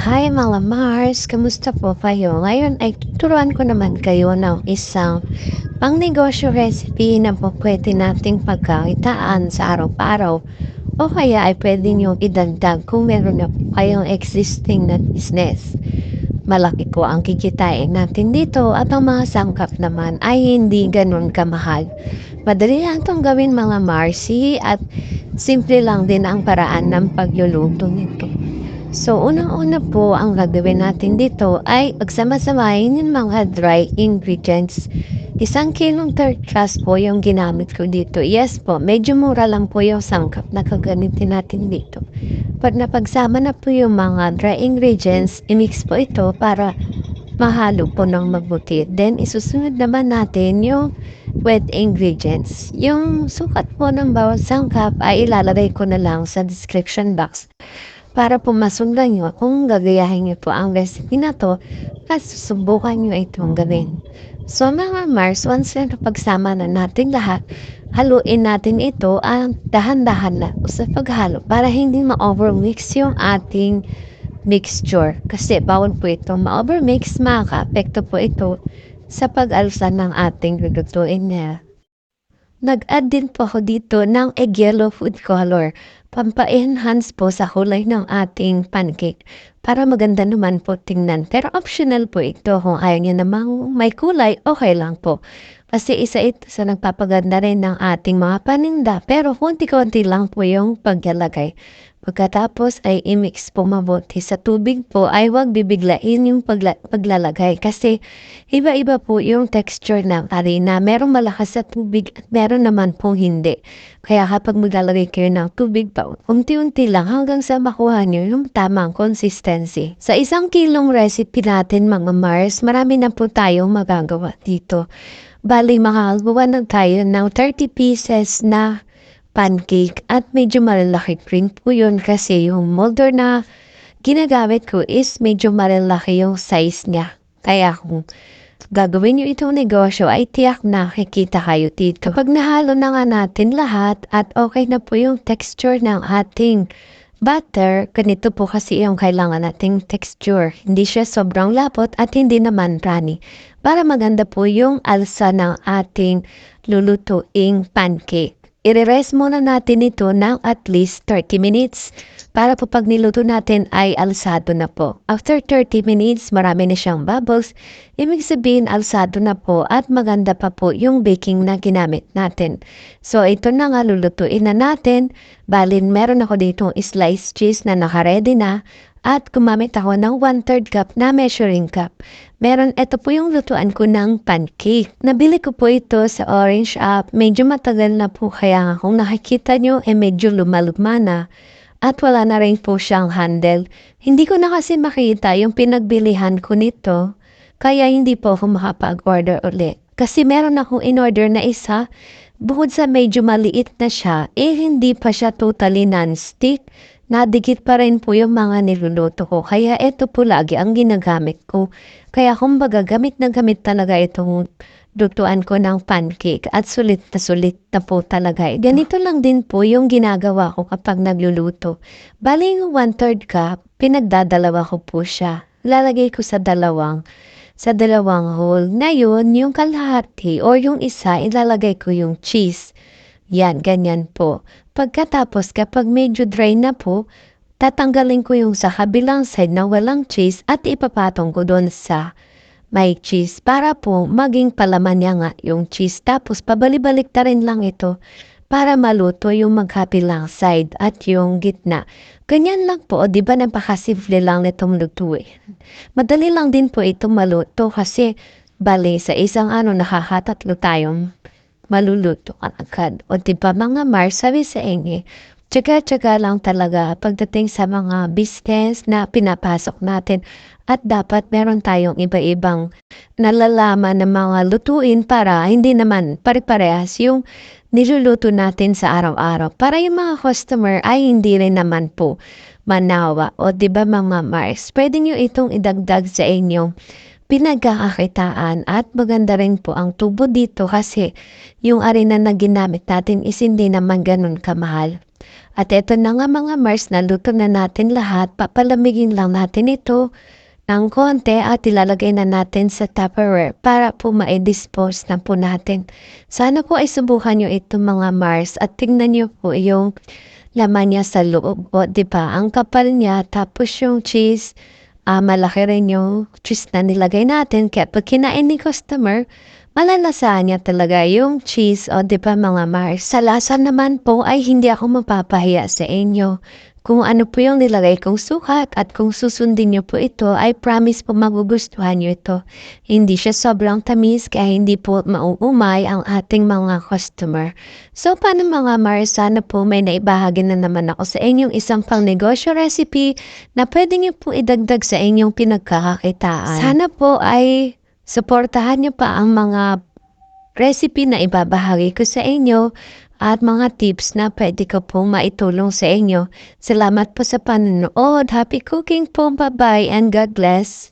Hi mga Mars, kamusta po kayo? Ngayon ay tuturuan ko naman kayo ng isang pangnegosyo recipe na po pwede nating pagkakitaan sa araw-araw o kaya ay pwede nyo idagdag kung meron na po kayong existing na business. Malaki po ang kikitain natin dito at ang mga sangkap naman ay hindi ganun kamahal. Madali lang itong gawin mga Marcy at simple lang din ang paraan ng pagluluto nito. So, unang-una po ang gagawin natin dito ay pagsama-samahin yung mga dry ingredients. 1 kilong third class po yung ginamit ko dito. Yes po, medyo mura lang po yung sangkap na kagamitin natin dito. Pag napagsama na po yung mga dry ingredients, imix po ito para mahalo po ng mabuti. Then, isusunod naman natin yung wet ingredients. Yung sukat po ng bawat sangkap ay ilalagay ko na lang sa description box para po masundan nyo kung gagayahin nyo po ang recipe na to at susubukan nyo itong gawin. So mga Mars, once na pagsama na natin lahat, haluin natin ito ang dahan-dahan na sa paghalo para hindi ma-overmix yung ating mixture. Kasi bawal po ito ma-overmix, makaka-apekto po ito sa pag-alsa ng ating lulutuin na. Nag-add din po ako dito ng egg yellow food color. Pampa-enhance po sa kulay ng ating pancake para maganda naman po tingnan. Pero optional po ito. Kung ayaw niya namang may kulay, okay lang po. Kasi isa ito sa nagpapaganda rin ng ating mga paninda. Pero konti-konti lang po yung paglalagay. Pagkatapos ay i-mix po mabuti sa tubig po ay huwag bibiglain yung paglalagay kasi iba-iba po yung texture ng harina. Merong malakas sa tubig at meron naman po hindi. Kaya kapag maglalagay kayo ng tubig pa, unti-unti lang hanggang sa makuha nyo yung tamang consistency. Sa 1 kilong recipe natin mga Mars, marami na po tayong magagawa dito. Bali, makakagawa na tayo ng 30 pieces na pancake at medyo malalaki rin po yun kasi yung molder na ginagamit ko is medyo malalaki yung size niya. Kaya kung gagawin nyo itong negosyo ay tiyak na kikita kayo dito. Pag nahalo na nga natin lahat at okay na po yung texture ng ating butter, ganito po kasi yung kailangan nating texture. Hindi siya sobrang lapot at hindi naman runny. Para maganda po yung alsa ng ating lulutuing pancake. I-rest muna natin ito ng at least 30 minutes para po pag niluto natin ay alsado na po. After 30 minutes, marami na siyang bubbles. Ibig sabihin, alsado na po at maganda pa po yung baking na ginamit natin. So, ito na nga lulutuin na natin. Balin, meron ako ditong sliced cheese na naka-ready na. At gumamit ako ng 1/3 cup na measuring cup. Ito po yung lutuan ko ng pancake. Nabili ko po ito sa Orange App. Medyo matagal na po kaya kung nakikita nyo medyo lumaluma na. At wala na rin po siyang handle. Hindi ko na kasi makita yung pinagbilihan ko nito. Kaya hindi po ako makapag-order ulit. Kasi meron akong in-order na isa. Bukod sa medyo maliit na siya, hindi pa siya totally non-stick. Nadikit pa rin po yung mga niluluto ko. Kaya ito po lagi ang ginagamit ko. Kaya kumbaga gamit na gamit talaga itong lutuan ko ng pancake. At sulit na po talaga. Ganito lang din po yung ginagawa ko kapag nagluluto. Bali yung 1/3 cup, pinagdadalawa ko po siya. Lalagay ko sa dalawang hole. Ngayon, yung kalahati o yung isa, ilalagay ko yung cheese. Yan, ganyan po. Pagkatapos, kapag medyo dry na po, tatanggalin ko yung sa kabilang side na walang cheese at ipapatong ko doon sa may cheese para po maging palaman niya nga yung cheese. Tapos, pabalik-balik na rin lang ito para maluto yung magkabilang side at yung gitna. Ganyan lang po, di ba napakasimple lang nitong lutuin. Madali lang din po ito maluto kasi bali sa isang nakakatatlo tayong maluluto ka agad. O diba mga Mars, sabi sa inyo, tsaga-tsaga lang talaga pagdating sa mga business na pinapasok natin at dapat meron tayong iba-ibang nalalaman ng mga lutuin para hindi naman pare-parehas yung niluluto natin sa araw-araw. Para yung mga customer ay hindi rin naman po manawa. O diba mga Mars, pwede nyo itong idagdag sa inyong pinagkakakitaan at maganda rin po ang tubo dito kasi yung arena na ginamit natin is hindi naman ganun kamahal. At eto na nga mga Mars, naluto na natin lahat. Papalamigin lang natin ito ng konti at ilalagay na natin sa Tupperware para po ma-dispose na po natin. Sana po ay subukan nyo ito mga Mars at tingnan nyo po yung laman niya sa loob po, di ba? Ang kapal niya, tapos yung cheese, malaki rin yung cheese na nilagay natin. Kaya pag kinain ni customer, malalasahan niya talaga yung cheese, o di ba mga Mars? Sa lasa naman po ay hindi ako mapapahiya sa inyo. Kung ano po yung nilagay kong sukat at kung susundin niyo po ito, ay promise po magugustuhan niyo ito. Hindi siya sobrang tamis kaya hindi po mauumay ang ating mga customer. So paano mga Mars, sana po may naibahagi na naman ako sa inyong isang pangnegosyo recipe na pwede niyo po idagdag sa inyong pinagkakakitaan. Sana po ay suportahan niyo pa ang mga recipe na ibabahagi ko sa inyo at mga tips na pwede ko pong maitulong sa inyo. Salamat po sa panonood. Happy cooking po. Bye-bye and God bless.